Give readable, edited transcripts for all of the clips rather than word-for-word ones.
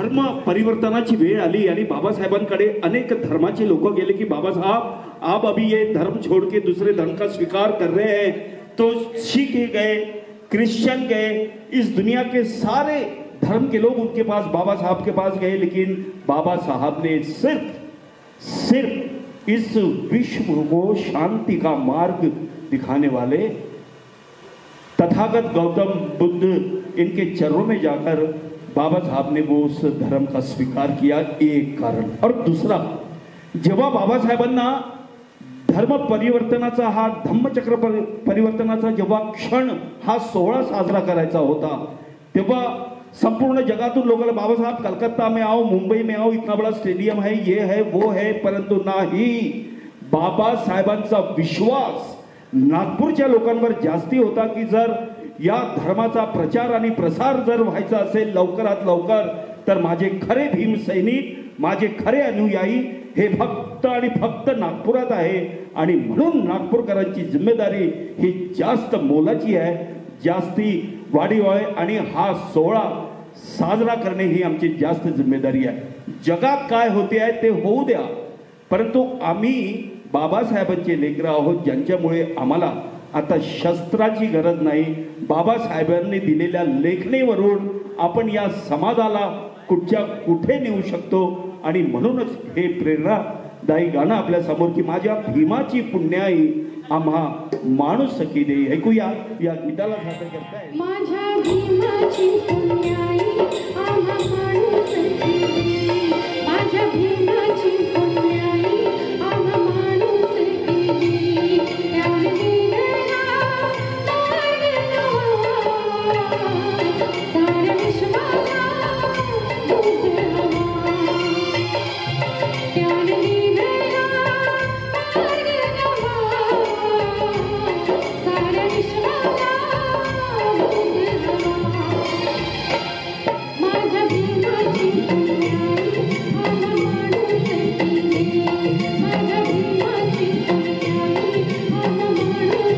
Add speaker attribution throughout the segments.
Speaker 1: धर्म परिवर्तनाची वेळ आली आणि बाबासाहेबांकडे अनेक धर्माचे लोक गेले की बाबासाहेब आप अभी ये धर्म छोड़ के दूसरे धर्म का स्वीकार कर रहे हैं। तो सिख गए, क्रिश्चियन गए, इस दुनिया के सारे धर्म के लोग उनके पास बाबा साहब के पास गए, लेकिन बाबा साहब ने सिर्फ इस विश्व को शांति का मार्ग दिखाने वाले तथागत गौतम बुद्ध इनके चरणों में जाकर बाबा साहब ने वो उस धर्म का स्वीकार किया, एक कारण। और दूसरा, जेव्हा बाबासाहेबांना धर्म परिवर्तनाचा हा धम्मचक्र परिवर्तनाचा जेव्हा क्षण हा सोहळा साजरा करायचा होता, तेव्हा संपूर्ण जगातून लोगों बाबा साहब कलकत्ता में आओ, मुंबई में आओ, इतना बड़ा स्टेडियम है, ये है वो है, परंतु नाही, बाबा साहेबांचा विश्वास नागपूरच्या लोकांवर जास्ती होता की जर या धर्माचा प्रचार आणि प्रसार जर व्हायचा असेल लवकरात लवकर, तर माझे खरे भीम सैनिक, माझे खरे अनुयायी हे फक्त आणि फक्त नागपुरात आहे आणि म्हणून नागपूरकरांची जिम्मेदारी ही जास्त मोलाची आहे, जास्ती वाढीव आहे आणि हा सोहळा साजरा करणे ही आमची जास्त जिम्मेदारी आहे। जगात काय होते आहे ते होऊ द्या, परंतु आम्ही बाबासाहेबांचे लेकरं आहोत, ज्यांच्यामुळे आम्हाला आता शस्त्राची गरज नाही। बाबासाहेबांनी दिलेल्या लेखणीवरून आपण या समाजाला कुठच्या कुठे नेऊ शकतो आणि म्हणूनच हे प्रेरणादायी गाणं आपल्या समोर की माझ्या भीमाची पुण्याई आम्हा माणूस सखी दे, ऐकूया या गीताला सादर करताय।
Speaker 2: माझ्या भीमाची पुण्याई आम्हा माणूस सखी दे, माझ्या भीमाची पुण्याई आम्हा माणूस सखी दे, त्याने दिलेला मार्ग नवा, साऱ्या विश्वाला दूध हवा, त्याने दिलेला मार्ग नवा, साऱ्या विश्वाला दूध हवा, माझ्या भीमाची पुण्याई आम्हा माणूस सखी दे, माझ्या भीमाची पुण्याई आम्हा माणूस सखी दे।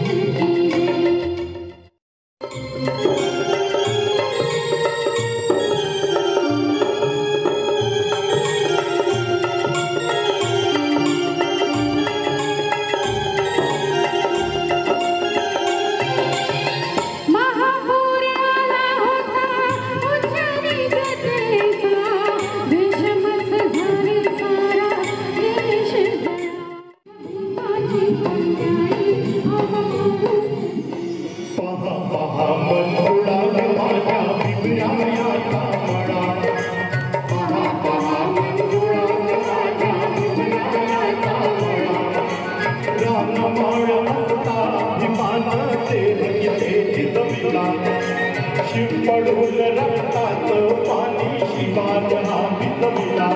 Speaker 2: महापूर आला होता उच्चारी गतीचा, विषमच झाली सारा देश जळा, भीमाची पुण्याई आम्हा माणूस
Speaker 3: पहा पहा मनोडा माझ्या विद्यालयाचा मळा, पहा पहा मनोडा माझ्या विद्यालयाचा मळा, रानमाळ होता विमानाचे येथे चितविला, शिपडून रक्ताचं पाणी शिवार हा वितविला,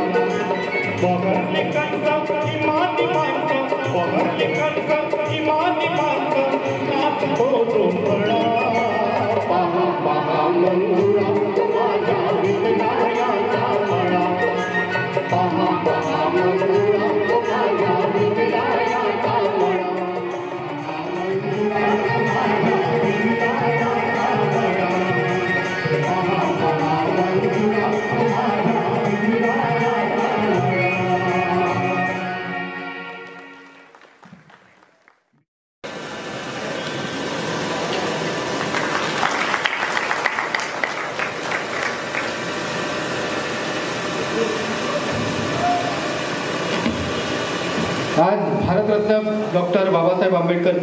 Speaker 3: बहरले कंस इमानी माणसं, बहरले कंस इमानी माणसं, नाच होतो फळा, पहा पहा मंगुळा माझ्या विद्यालयाचा मळा, पहा पहा मंगुळा माझ्या विद्यालयाचा मळा, पहा पहा मंगुळा माझ्या विद्यालयाचा मळा।
Speaker 4: आज भारतरत्न डॉक्टर बाबासाहेब आंबेडकर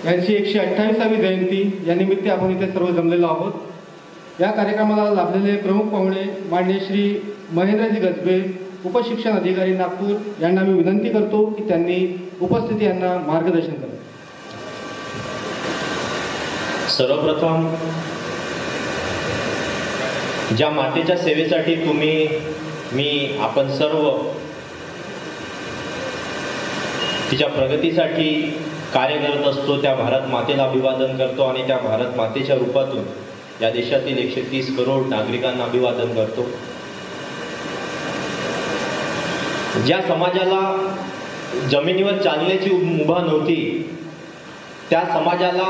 Speaker 4: यांची 128वी जयंती या निमित्त आपण इथे सर्व जमलेलो आहोत। या कार्यक्रमाला लाभलेले प्रमुख पाहुणे माननीय श्री महेंद्रजी गजबे, उपशिक्षण अधिकारी नागपूर यांना मी विनंती करतो की त्यांनी उपस्थिती यांना मार्गदर्शन करावे।
Speaker 5: सर्वप्रथम ज्या मातेच्या सेवेसाठी आपण सर्व तिच्या प्रगतीसाठी कार्य करत असतो, त्या भारत मातेला अभिवादन करतो आणि त्या भारत मातेच्या रूपातून या देशातील 130 करोड नागरिकांना अभिवादन करतो। ज्या समाजाला जमिनीवर चालण्याची मुभा नव्हती, त्या समाजाला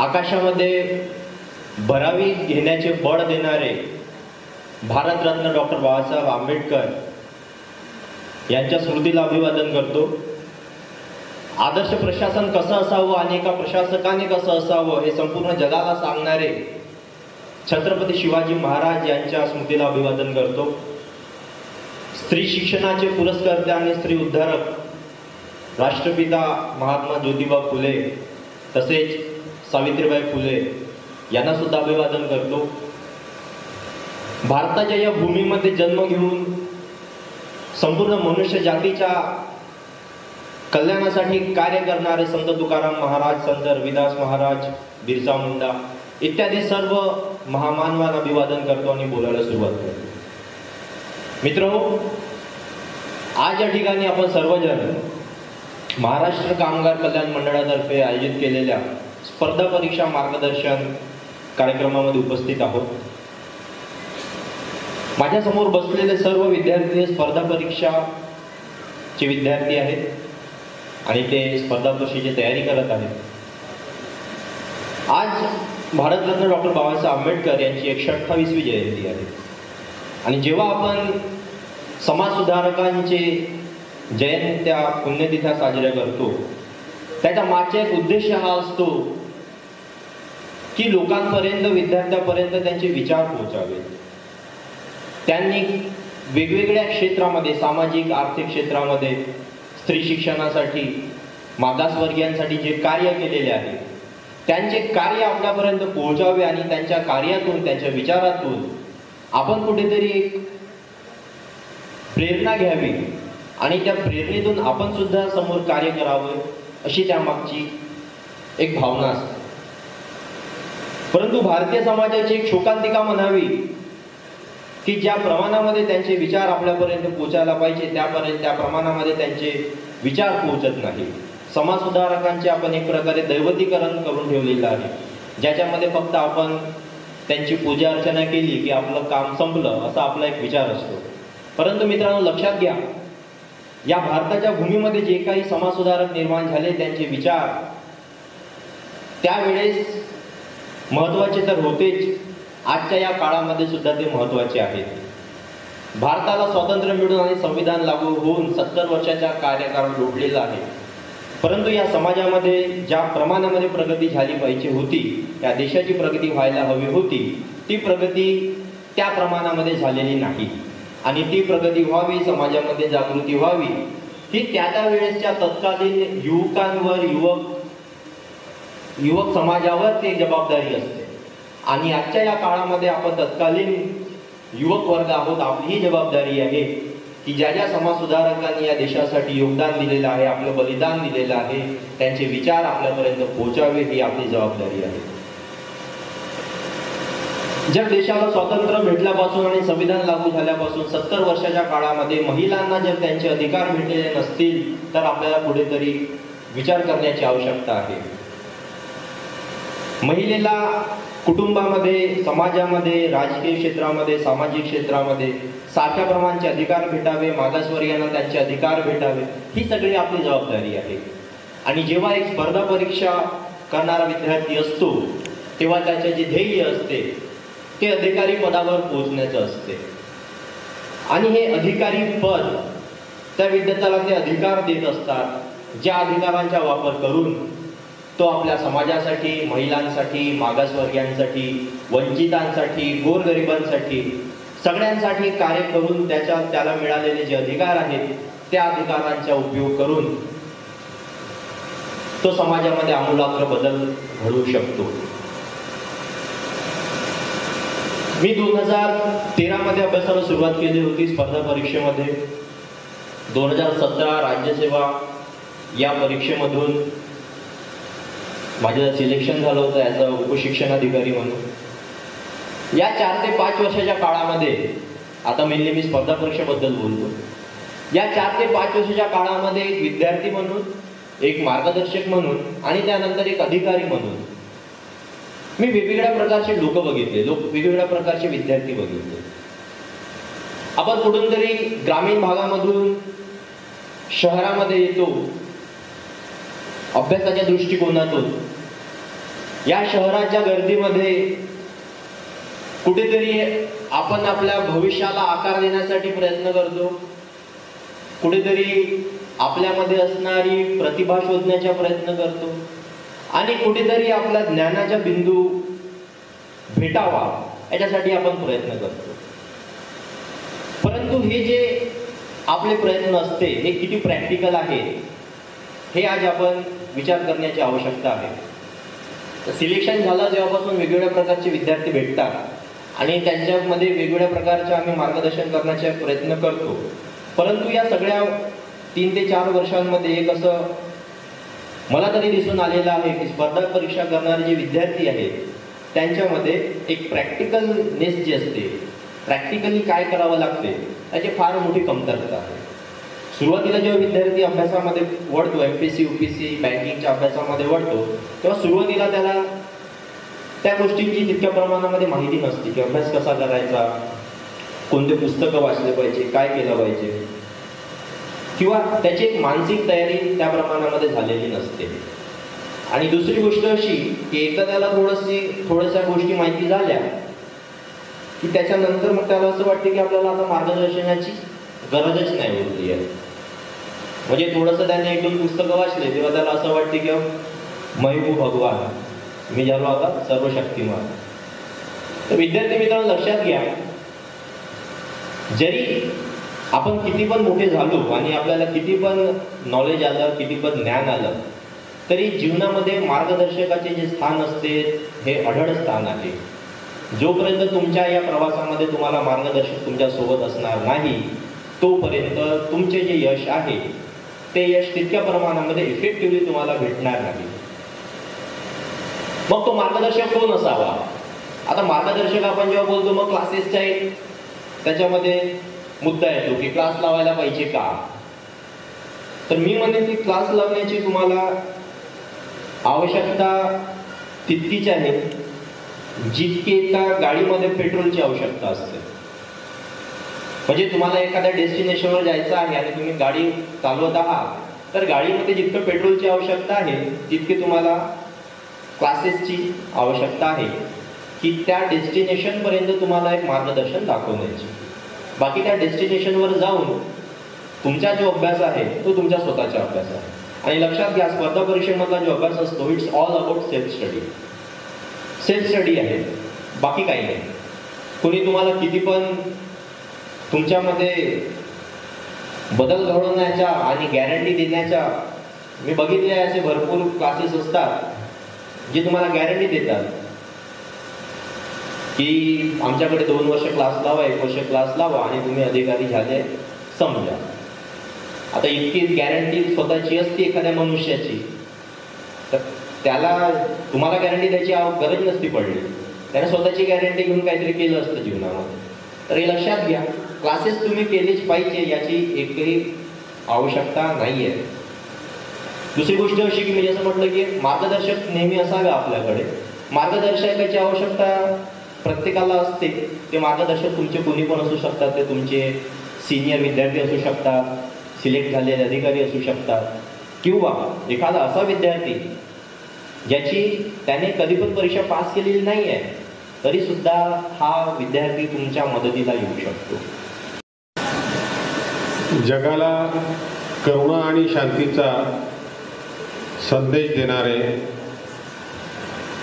Speaker 5: आकाशामध्ये भरावी घेण्याचे बळ देणारे भारतरत्न डॉक्टर बाबासाहेब आंबेडकर यांच्या स्मृतीला अभिवादन करतो. आदर्श प्रशासन कसं असावं आणि एका प्रशासकाने कसं असावं हे संपूर्ण जगाला सांगणारे छत्रपती शिवाजी महाराज यांच्या स्मृतीला अभिवादन करतो. स्त्री शिक्षणाचे पुरस्कर्ते आणि स्त्री उद्धारक राष्ट्रपिता महात्मा ज्योतिबा फुले तसेच सावित्रीबाई फुले यांना सुद्धा अभिवादन करतो. भारताच्या या भूमीमध्ये जन्म घेऊन संपूर्ण मनुष्य जातीच्या कल्याणासाठी कार्य करणारे संत तुकाराम महाराज, संत रविदास महाराज, बिरसा मुंडा इत्यादी सर्व महामानवांना अभिवादन करतो आणि बोलायला सुरुवात करतो. मित्रहो, आज या ठिकाणी आपण सर्वजण महाराष्ट्र कामगार कल्याण मंडळातर्फे आयोजित केलेल्या स्पर्धा परीक्षा मार्गदर्शन कार्यक्रमामध्ये उपस्थित आहोत. माझ्या समोर बसलेले सर्व विद्यार्थी स्पर्धा परीक्षाचे विद्यार्थी आहेत आणि ते स्पर्धा परीक्षेची तयारी करत आहेत. आज भारतरत्न डॉक्टर बाबासाहेब आंबेडकर यांची 128वी जयंती आहे आणि जेव्हा आपण समाज सुधारकांचे जयंत्या पुण्यतिथ्या साजऱ्या करतो त्याच्या मागचा एक उद्देश हा असतो की लोकांपर्यंत, विद्यार्थ्यांपर्यंत त्यांचे विचार पोहोचावे. त्यांनी वेगवेगळ्या क्षेत्रामध्ये, सामाजिक आर्थिक क्षेत्रामध्ये, स्त्री शिक्षणासाठी, मागासवर्गीयांसाठी जे कार्य केलेले आहे त्यांचे कार्य आपल्यापर्यंत पोहोचावे आणि त्यांच्या कार्यातून, त्यांच्या विचारातून आपण कुठेतरी एक प्रेरणा घ्यावी आणि त्या प्रेरणेतून आपण सुद्धा समोर कार्य करावं अशी त्यामागची एक भावना असते. परंतु भारतीय समाजाची एक शोकांतिका म्हणावी की ज्या प्रमाणामध्ये त्यांचे विचार आपल्यापर्यंत पोहोचायला पाहिजे त्या प्रमाणामध्ये त्यांचे विचार पोहोचत नाही. समाज सुधारकांचे आपण एक प्रकारे दैवतीकरण करून ठेवलेलं आहे, ज्याच्यामध्ये फक्त आपण त्यांची पूजा अर्चना केली की आपलं काम संपलं असा आपला एक विचार असतो. परंतु मित्रांनो, लक्षात घ्या, या भारताच्या भूमीमध्ये जे काही समाज सुधारक निर्माण झाले त्यांचे विचार त्यावेळेस महत्वाचे तर होतेच, आजच्या या काळामध्ये सुद्धा ते महत्वाचे आहेत. भारताला स्वातंत्र्य मिळून आणि संविधान लागू होऊन 70 वर्षाच्या कार्यकाळ लोटलेला आहे. परंतु या समाजामध्ये ज्या प्रमाणामध्ये प्रगती झाली पाहिजे होती, या देशाची प्रगती व्हायला हवी होती, ती प्रगती त्या प्रमाणामध्ये झालेली नाही. आणि ती प्रगती व्हावी, समाजामध्ये जागृती व्हावी, ही त्या वेळेसच्या तत्कालीन युवकांवर, युवक समाजावर ती जबाबदारी असते. आणि आजच्या या काळामध्ये आपण तत्कालीन युवक वर्ग आहोत, आपली ही जबाबदारी आहे की ज्या ज्या समाज सुधारकांनी या देशासाठी योगदान दिलेलं आहे, आपलं बलिदान दिलेलं आहे, त्यांचे विचार आपल्यापर्यंत पोहोचावे ही आपली जबाबदारी आहे. जर देशाला स्वातंत्र्य भेटल्यापासून आणि संविधान लागू झाल्यापासून 70 वर्षाच्या काळामध्ये महिलांना जर त्यांचे अधिकार भेटलेले नसतील तर आपल्याला कुठेतरी विचार करण्याची आवश्यकता आहे. महिलेला कुटुंबामध्ये, समाजामध्ये, राजकीय क्षेत्रामध्ये, सामाजिक क्षेत्रामध्ये सारख्या प्रमाणाचे अधिकार भेटावे, मागासवर्गीयांना त्यांचे अधिकार भेटावे, ही सगळी आपली जबाबदारी आहे. आणि जेव्हा एक स्पर्धा परीक्षा करणारा विद्यार्थी असतो तेव्हा त्याचे जे ध्येय असते ते अधिकारी पदावर पोहोचण्याचं असते. आणि हे अधिकारी पद त्या विद्यार्थ्याला ते अधिकार देत असतात, ज्या अधिकारांचा वापर करून तो आपल्या समाजासाठी, महिलांसाठी, मागासवर्गीयांसाठी, वंचितांसाठी, गोरगरिबांसाठी, सगळ्यांसाठी कार्य करून त्याला मिळालेले जे अधिकार आहेत त्या अधिकारांचा उपयोग करून तो समाजामध्ये आमूलाग्र बदल घडवू शकतो. मी 2013 मध्ये अभ्यासाला सुरुवात केली होती स्पर्धा परीक्षेमध्ये. 2017 राज्यसेवा या परीक्षेमधून माझं सिलेक्शन झालं होतं ॲज अ उपशिक्षणाधिकारी म्हणून. या 4 ते 5 वर्षाच्या काळामध्ये, आता मेनली मी स्पर्धा परीक्षेबद्दल बोलतो, या 4 ते 5 वर्षाच्या काळामध्ये एक विद्यार्थी म्हणून, एक मार्गदर्शक म्हणून आणि त्यानंतर एक अधिकारी म्हणून मी वेगवेगळ्या प्रकारचे लोक बघितले, वेगवेगळ्या प्रकारचे विद्यार्थी बघितले. आपण कुठून तरी ग्रामीण भागामधून शहरामध्ये येतो अभ्यासाच्या दृष्टिकोनातून. या शहराच्या गर्दीमध्ये कुठेतरी आपण आपल्या भविष्याला आकार देण्यासाठी प्रयत्न करतो, कुठेतरी आपल्यामध्ये असणारी प्रतिभा शोधण्याचा प्रयत्न करतो आणि कुठेतरी आपला ज्ञानाचा बिंदू भेटावा याच्यासाठी आपण प्रयत्न करतो. परंतु हे जे आपले प्रयत्न असते हे किती प्रॅक्टिकल आहे हे आज आपण विचार करण्याची आवश्यकता आहे. सिलेक्शन झालं जेव्हापासून वेगवेगळ्या प्रकारचे विद्यार्थी भेटतात आणि त्यांच्यामध्ये वेगवेगळ्या प्रकारचे आम्ही मार्गदर्शन करण्याचा प्रयत्न करतो. परंतु या सगळ्या 3 ते 4 वर्षांमध्ये एक असं मला तरी दिसून आलेलं आहे की स्पर्धा परीक्षा करणारे जे विद्यार्थी आहेत त्यांच्यामध्ये एक प्रॅक्टिकलनेस जी असते, प्रॅक्टिकली काय करावं लागते त्याची फार मोठी कमतरता आहे. सुरुवातीला जेव्हा विद्यार्थी अभ्यासामध्ये वळतो, MPSC UPSC बँकिंगच्या अभ्यासामध्ये वळतो, तेव्हा सुरुवातीला त्याला त्या गोष्टींची तितक्या प्रमाणामध्ये माहिती नसते की अभ्यास कसा करायचा, कोणते पुस्तकं वाचले पाहिजे, काय केलं पाहिजे, किंवा त्याची एक मानसिक तयारी त्या प्रमाणामध्ये झालेली नसते. आणि दुसरी गोष्ट अशी की एकदा त्याला थोड्याशा गोष्टी माहिती झाल्या की त्याच्यानंतर मग त्याला असं वाटतं की आपल्याला आता मार्गदर्शनाची गरजच नाही उरली आहे. म्हणजे थोडंसं त्याने 1-2 पुस्तकं वाचले तेव्हा त्याला असं वाटते की मैं हूँ भगवान, मी झालो आता सर्वशक्तिमान. तर विद्यार्थी मित्रांनो लक्षात घ्या, जरी आपण किती पण मोठे झालो आणि आपल्याला किती पण नॉलेज आलं, किती पण ज्ञान आलं, तरी जीवनामध्ये मार्गदर्शकाचे जे स्थान असते हे अढळ स्थान आहे. जोपर्यंत तुमच्या या प्रवासामध्ये तुम्हाला मार्गदर्शक तुमच्या सोबत असणार नाही तोपर्यंत तुमचे जे यश आहे ते यश तितक्या प्रमाणामध्ये इफेक्टिव्हली तुम्हाला भेटणार नाही. मग तो मार्गदर्शक कोण असावा? आता मार्गदर्शक आपण जेव्हा बोलतो मग क्लासेसच्या एक त्याच्यामध्ये मुद्दा येतो की क्लास लावायला पाहिजे का? तर मी म्हणेन की क्लास लावण्याची तुम्हाला आवश्यकता तितकीच आहे जितकी एका गाडीमध्ये पेट्रोलची आवश्यकता असते. म्हणजे तुम्हाला एखाद्या डेस्टिनेशनवर जायचं आहे आणि तुम्ही गाडी चालवत आहात तर गाडीमध्ये जितकं पेट्रोलची आवश्यकता आहे तितकी तुम्हाला क्लासेसची आवश्यकता आहे की त्या डेस्टिनेशनपर्यंत तुम्हाला एक मार्गदर्शन दाखवण्याची. बाकी त्या डेस्टिनेशनवर जाऊन तुमचा जो अभ्यास आहे तो तुमच्या स्वतःचा अभ्यास आहे. आणि लक्षात घ्या, स्पर्धा परीक्षेमधला जो अभ्यास असतो it's all about self study. Self study आहे, बाकी काही नाही. कोणी तुम्हाला किती पण तुमच्यामध्ये बदल घडवण्याच्या आणि गॅरंटी देण्याच्या, मी बघितले असे भरपूर क्लासेस असतात जे तुम्हाला गॅरंटी देतात की आमच्याकडे 2 वर्ष क्लास लावा, 1 वर्ष क्लास लावा आणि तुम्ही अधिकारी झाले समजा. आता इतकी गॅरंटी स्वतःची असते एखाद्या मनुष्याची, तर त्याला तुम्हाला गॅरंटी द्यायची गरज नसती पडली, त्याने स्वतःची गॅरंटी घेऊन काहीतरी केलं असतं जीवनामध्ये. तर हे लक्षात घ्या, क्लासेस तुम्ही केलेच पाहिजे याची एकही आवश्यकता नाही आहे. दुसरी गोष्ट अशी की मी जसं म्हटलं की मार्गदर्शक नेहमी असावे आपल्याकडे. मार्गदर्शकाची आवश्यकता प्रत्येकाला असते. ते मार्गदर्शक तुमचे कोणी पण असू शकतात, ते तुमचे सिनियर विद्यार्थी असू शकतात, सिलेक्ट झालेले अधिकारी असू शकतात, किंवा एखादा असा विद्यार्थी त्याने कधी पण परीक्षा पास केलेली नाही आहे तरी सुद्धा हा विद्यार्थी तुमच्या मदतीला येऊ शकतो.
Speaker 6: जगाला करुणा आणि शांतीचा संदेश देणारे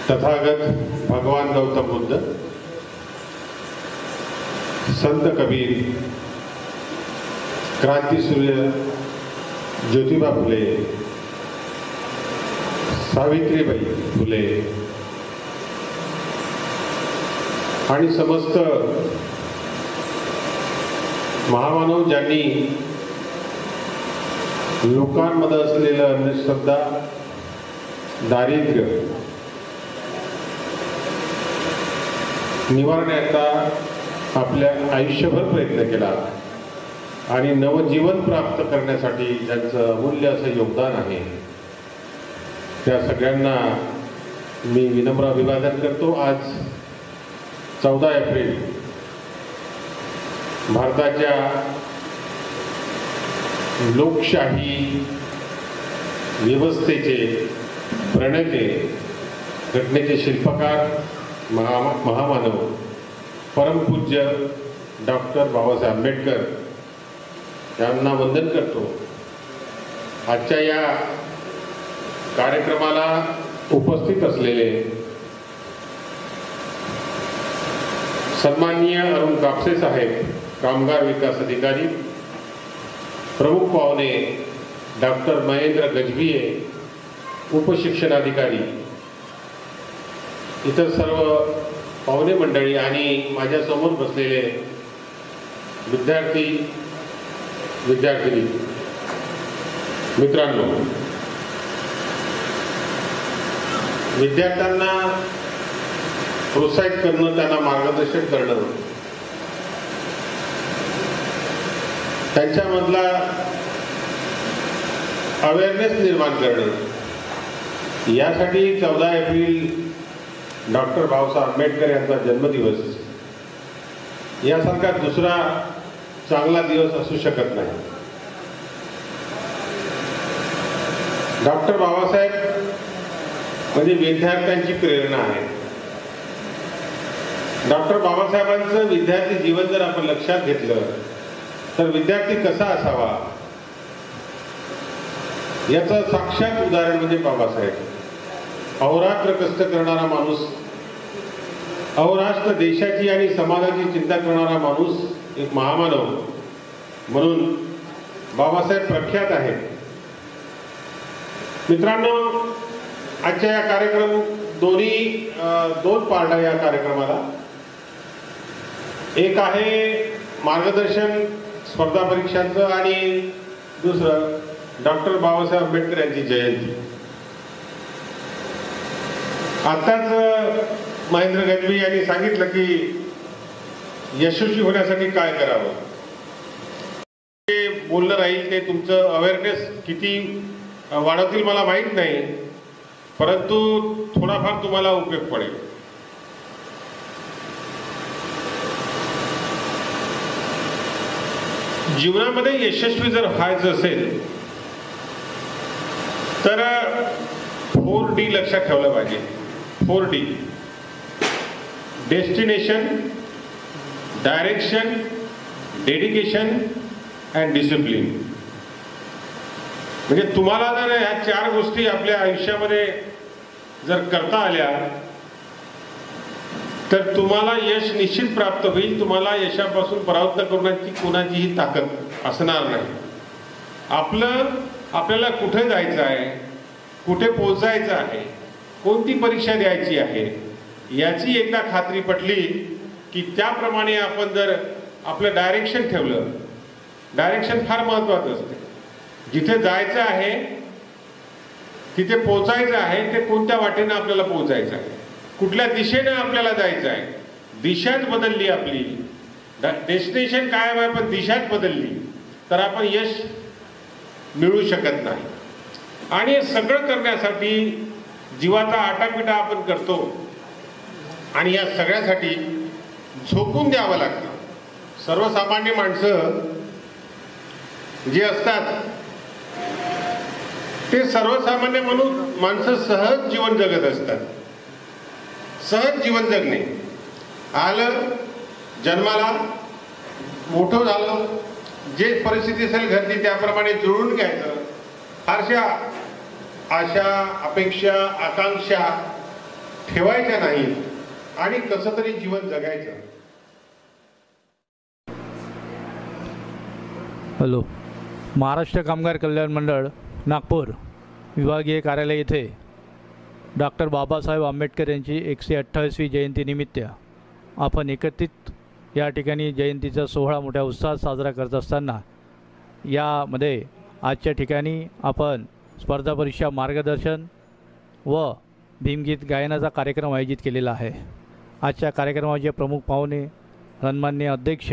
Speaker 6: तथागत भगवान गौतम बुद्ध, संत कबीर, क्रांतीसूर्य ज्योतिबा फुले, सावित्रीबाई फुले आणि समस्त महामानव ज्यांनी लोकांमध्ये असलेलं अंधश्रद्धा, दारिद्र्य निवारण्याचा आपल्या आयुष्यभर प्रयत्न केला आणि नवजीवन प्राप्त करण्यासाठी ज्यांचं अमूल्य असं योगदान आहे त्या सगळ्यांना मी विनम्र अभिवादन करतो. आज 14 एप्रिल भारताच्या लोकशाही व्यवस्थेचे प्रणेते, घटनेचे शिल्पकार, महामानव परमपूज्य डॉक्टर बाबासाहेब आंबेडकर यांना वंदन करतो. आजच्या या कार्यक्रमाला उपस्थित असलेले सन्माननीय अरुण कापसे साहेब, कामगार विकास अधिकारी, प्रमुख पाहुणे डॉक्टर महेंद्र गजभिये, उपशिक्षणाधिकारी, इतर सर्व पाहुणे मंडळी आणि माझ्यासमोर बसलेले विद्यार्थी विद्यार्थिनी मित्रांनो, विद्यार्थ्यांना प्रोत्साहित करणं, त्यांना मार्गदर्शन करणं, त्यांच्यामधला अवेअरनेस निर्माण करणं, यासाठी 14 एप्रिल डॉक्टर बाबासाहेब आंबेडकर यांचा जन्मदिवस यासारखा दुसरा चांगला दिवस असू शकत नाही. डॉक्टर बाबासाहेब म्हणजे विद्यार्थ्यांची प्रेरणा आहे. डॉक्टर बाबासाहेबांचं विद्यार्थी जीवन जर आपण लक्षात घेतलं तर विद्यार्थी कसा असावा याचं साक्षात उदाहरण म्हणजे बाबासाहेब. अहोरात्र कष्ट करणारा माणूस, अहोरात्र देशाची आणि समाजाची चिंता करणारा माणूस, एक महामानव म्हणून बाबासाहेब प्रख्यात आहेत. मित्रांनो, आजच्या या कार्यक्रम दोन पार्ट आहे या कार्यक्रमाला. एक आहे मार्गदर्शन स्पर्धा परीक्षांचं आणि दुसरं डॉक्टर बाबासाहेब आंबेडकर यांची जयंती. आताच महेंद्र गजभिये यांनी सांगितलं की यशस्वी होण्यासाठी काय करावं. ते बोलणं राहील, ते तुमचं अवेअरनेस किती वाढवतील मला माहीत नाही, परंतु थोडाफार तुम्हाला उपयोग पडेल. जीवनामध्ये यशस्वी जर व्हायचं असेल तर 4D लक्षात ठेवलं पाहिजे. 4D: destination, direction, dedication and discipline. म्हणजे तुम्हाला जर ह्या 4 गोष्टी आपल्या आयुष्यामध्ये जर करता आल्या तर तुम्हाला यश निश्चित प्राप्त होईल. तुम्हाला यशापासून परावृत्त करण्याची कोणाचीही ताकद असणार नाही. आपल्याला कुठे जायचं आहे, कुठे पोहोचायचं आहे, कोणती परीक्षा द्यायची आहे याची एकदा खात्री पटली की त्याप्रमाणे आपण जर आपलं डायरेक्शन ठेवलं. डायरेक्शन फार महत्त्वाचं असते. जिथे जायचं आहे, तिथे पोहोचायचं आहे, ते कोणत्या वाटेनं आपल्याला पोहोचायचं आहे, कुठल्या दिशेनं आपल्याला जायचं आहे. दिशाच बदलली आपली, डेस्टिनेशन कायम आहे पण दिशाच बदलली तर आपण यश मिळू शकत नाही. आणि सगळं करण्यासाठी जीवाचा आटापिटा आपण करतो आणि या सगळ्यासाठी झोकून द्यावं लागतं. सर्वसामान्य माणसं जे असतात ते सर्वसामान्य म्हणून माणसं सहज जीवन जगत असतात. सहज जीवन जगणे, आलं जन्माला, मोठं झालं, जे परिस्थिती असेल घरची त्याप्रमाणे जुळून घ्यायचं. फारशा आशा, अपेक्षा, आकांक्षा ठेवायच्या नाही आणि कसं तरी जीवन जगायचं.
Speaker 7: हॅलो. महाराष्ट्र कामगार कल्याण मंडळ नागपूर विभागीय कार्यालय येथे डॉक्टर बाबासाहेब आंबेडकर यांची 128वी जयंतीनिमित्त आपण एकत्रित या ठिकाणी जयंतीचा सोहळा मोठ्या उत्साहात साजरा करत असताना यामध्ये आजच्या ठिकाणी आपण स्पर्धा परीक्षा मार्गदर्शन व भीमगीत गायनाचा कार्यक्रम आयोजित केलेला आहे. आजच्या कार्यक्रमाचे प्रमुख पाहुणे सन्माननीय अध्यक्ष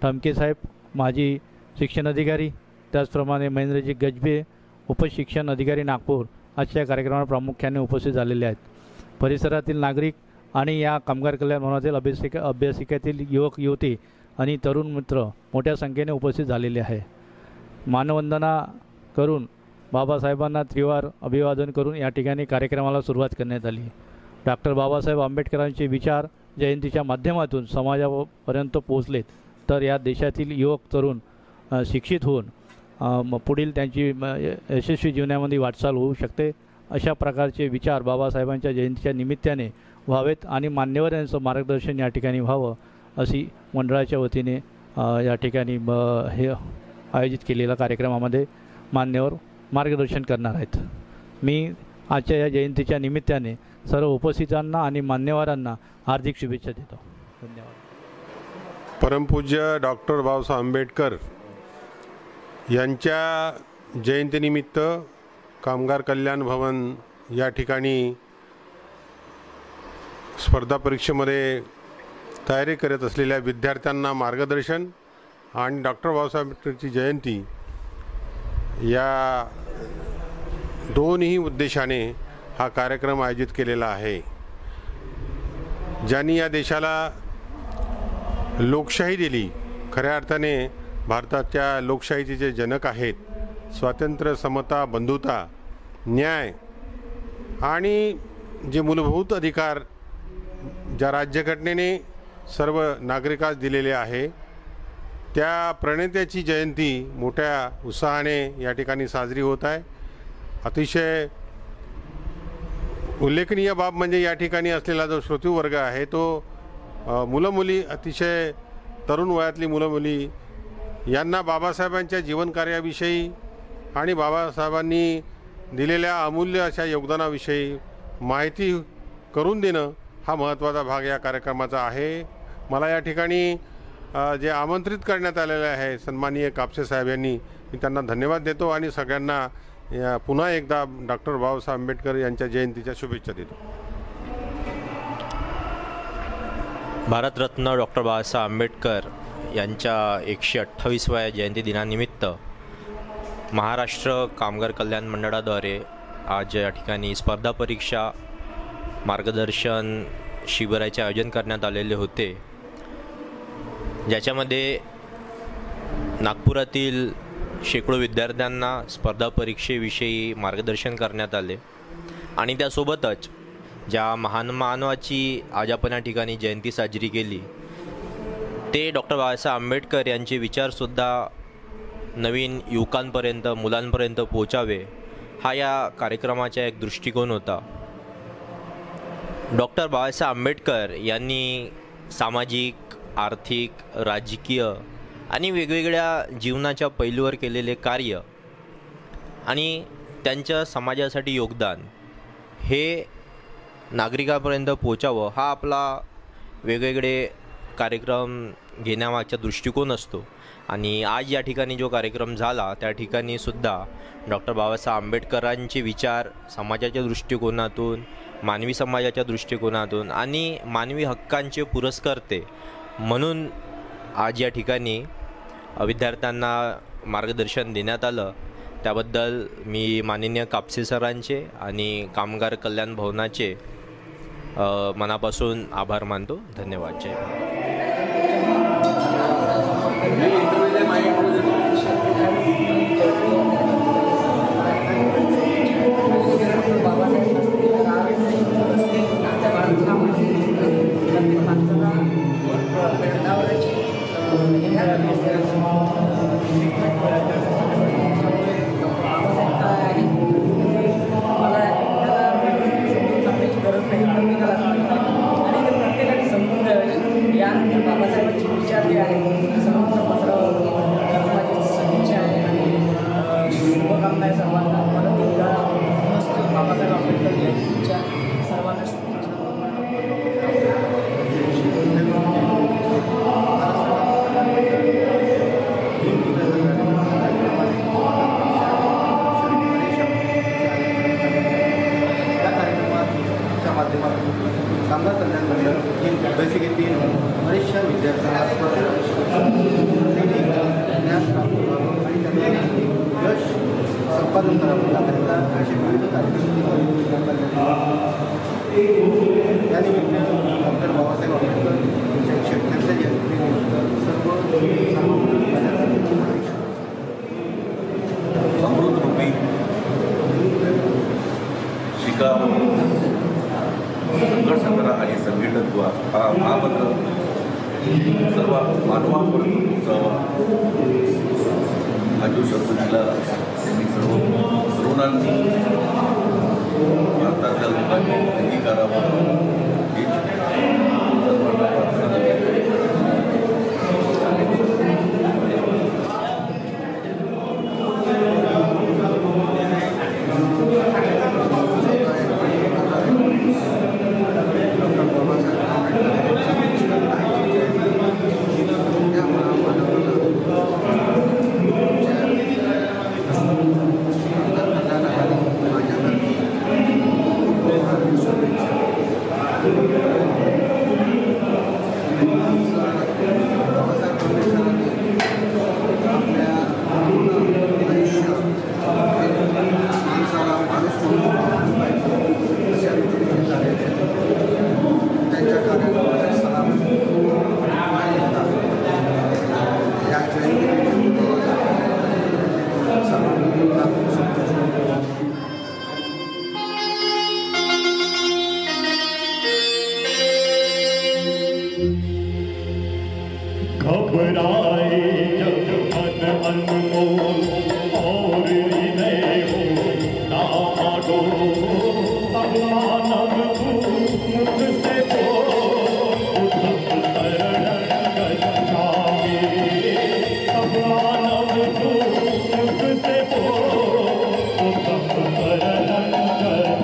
Speaker 7: ठमके साहेब, माजी शिक्षण अधिकारी, त्याचप्रमाणे महेंद्रजी गजभिये, उपशिक्षण अधिकारी नागपूर आजच्या कार्यक्रमाला प्रामुख्याने उपस्थित झालेले आहेत. परिसरातील नागरिक आणि या कामगार कल्याण भवनातील अभ्यासिकेतील युवक युवती आणि तरुण मित्र मोठ्या संख्येने उपस्थित झालेले आहे. मानवंदना करून बाबासाहेबांना त्रिवार अभिवादन करून या ठिकाणी कार्यक्रमाला सुरुवात करण्यात आली. डॉक्टर बाबासाहेब आंबेडकरांचे विचार जयंतीच्या माध्यमातून समाजापर्यंत पोहोचलेत तर या देशातील युवक तरुण शिक्षित होऊन पुढील त्यांची यशस्वी जीवनामध्ये वाटचाल होऊ शकते. अशा प्रकारचे विचार बाबासाहेबांच्या जयंतीच्या निमित्ताने व्हावेत आणि मान्यवर यांचं मार्गदर्शन या ठिकाणी व्हावं अशी मंडळाच्या वतीने या ठिकाणी हे आयोजित केलेल्या कार्यक्रमामध्ये मान्यवर मार्गदर्शन करणार आहेत. मी आजच्या या जयंतीच्या निमित्ताने सर्व उपस्थितांना आणि मान्यवरांना हार्दिक शुभेच्छा देतो. धन्यवाद.
Speaker 6: परमपूज्य डॉक्टर बाबासाहेब आंबेडकर यांच्या जयंतीनिमित्त कामगार कल्याण भवन या ठिकाणी स्पर्धा परीक्षेमध्ये तयारी करत असलेल्या विद्यार्थ्यांना मार्गदर्शन आणि डॉक्टर बाबासाहेब आंबेडकरची जयंती या दोन्ही उद्देशाने हा कार्यक्रम आयोजित केलेला आहे. ज्यांनी या देशाला लोकशाही दिली, खऱ्या अर्थाने भारताच्या लोकशाहीचे जे जनक आहेत, स्वातंत्र्य, समता, बंधुता, न्याय आणि जे मूलभूत अधिकार ज्या राज्यघटनेने सर्व नागरिकास दिलेले आहे, त्या प्रणेत्याची जयंती मोठ्या उत्साहाने या ठिकाणी साजरी होत आहे. अतिशय उल्लेखनीय बाब म्हणजे या ठिकाणी असलेला जो श्रोतृवर्ग आहे तो मुलं मुली, अतिशय तरुण वयातली मुलं मुली यांना बाबासाहेबांच्या जीवनकार्याविषयी आणि बाबासाहेबांनी दिलेल्या अमूल्य अशा योगदानाविषयी माहिती करून देणं हा महत्त्वाचा भाग या कार्यक्रमाचा आहे. मला या ठिकाणी जे आमंत्रित करण्यात आलेले आहे सन्माननीय कापसे साहेब यांनी, मी त्यांना धन्यवाद देतो आणि सगळ्यांना पुन्हा एकदा डॉक्टर बाबासाहेब आंबेडकर यांच्या जयंतीच्या शुभेच्छा देतो.
Speaker 5: भारतरत्न डॉक्टर बाबासाहेब आंबेडकर यांच्या 128व्या जयंती दिनानिमित्त महाराष्ट्र कामगार कल्याण मंडळाद्वारे आज या ठिकाणी स्पर्धा परीक्षा मार्गदर्शन शिबिराचे आयोजन करण्यात आलेले होते, ज्याच्यामध्ये नागपुरातील शेकडो विद्यार्थ्यांना स्पर्धा परीक्षेविषयी मार्गदर्शन करण्यात आले आणि त्यासोबतच ज्या महान मानवाची आज आपण या ठिकाणी जयंती साजरी केली ते डॉक्टर बाबासाहेब आंबेडकर यांचे विचारसुद्धा नवीन युवकांपर्यंत, मुलांपर्यंत पोहोचावे हा या कार्यक्रमाचा एक दृष्टिकोन होता. डॉक्टर बाबासाहेब आंबेडकर यांनी सामाजिक, आर्थिक, राजकीय आणि वेगवेगळ्या जीवनाच्या पैलूवर केलेले कार्य आणि त्यांच्या समाजासाठी योगदान हे नागरिकांपर्यंत पोचावं हा आपला वेगवेगळे कार्यक्रम घेण्यामागचा दृष्टिकोन असतो. आणि आज या ठिकाणी जो कार्यक्रम झाला त्या ठिकाणी सुद्धा डॉक्टर बाबासाहेब आंबेडकरांचे विचार समाजाच्या दृष्टिकोनातून, मानवी समाजाच्या दृष्टिकोनातून आणि मानवी हक्कांचे पुरस्कर्ते म्हणून आज या ठिकाणी विद्यार्थ्यांना मार्गदर्शन देण्यात आलं. त्याबद्दल मी माननीय कापसे सरांचे आणि कामगार कल्याण भवनाचे मनापासून आभार मानतो. धन्यवाद. जय
Speaker 8: बाबासाहेबांचे विचार जे आहेत सर्वांचा पसरावा सदिच्छा आहे आणि शुभकामना आहे सर्वांना. मला बाबासाहेब आंबेडकर यांच्या सर्वांना शुभेच्छा.
Speaker 4: या कार्यक्रमाच्या माध्यमातून कामगार कल्याण मंडळ ही बेसिकली बरेचशा विद्यार्थ्यांना ज्ञान प्राप्त व्हावं आणि त्यांना यश संपादन करावं याकरिता असे विविध कार्यक्रम त्यानिमित्त डॉक्टर बाबासाहेब आंबेडकर यांच्या 128व्या जयंतीनिमित्त सर्व
Speaker 9: अमृतरूपी शिका संघर्ष करा आणि संघटित व्हा हा सर्व मानवापर्यंत पोचावा हा जो शब्द दिला त्यांनी सर्व तरुणांनी भारतातल्या लोकांनी अंगीकारावा ही सर्वांना प्रार्थना
Speaker 3: घबराए जब मन अनमोल और हृदय हो डामाडोल, तब मानव तू मुझसे बोल, शरण गच्छामि। तब मानव तू मुझसे बोल, शरण गच्छामि।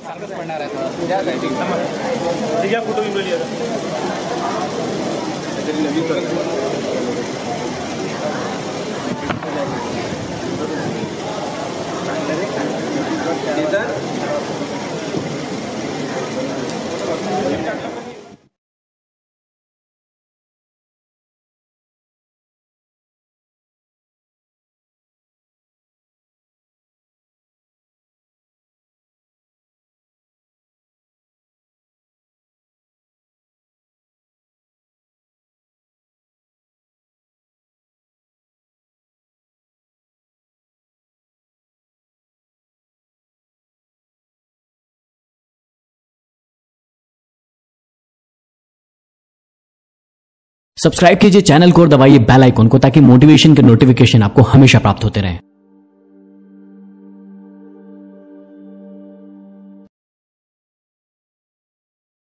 Speaker 10: सारखंच पडणार आहे ठीक आहे फोटो घेऊन
Speaker 11: सब्सक्राइब कीजिए चैनल को और दबाइए बेल आइकन को ताकि मोटिवेशन के नोटिफिकेशन आपको हमेशा प्राप्त होते रहें।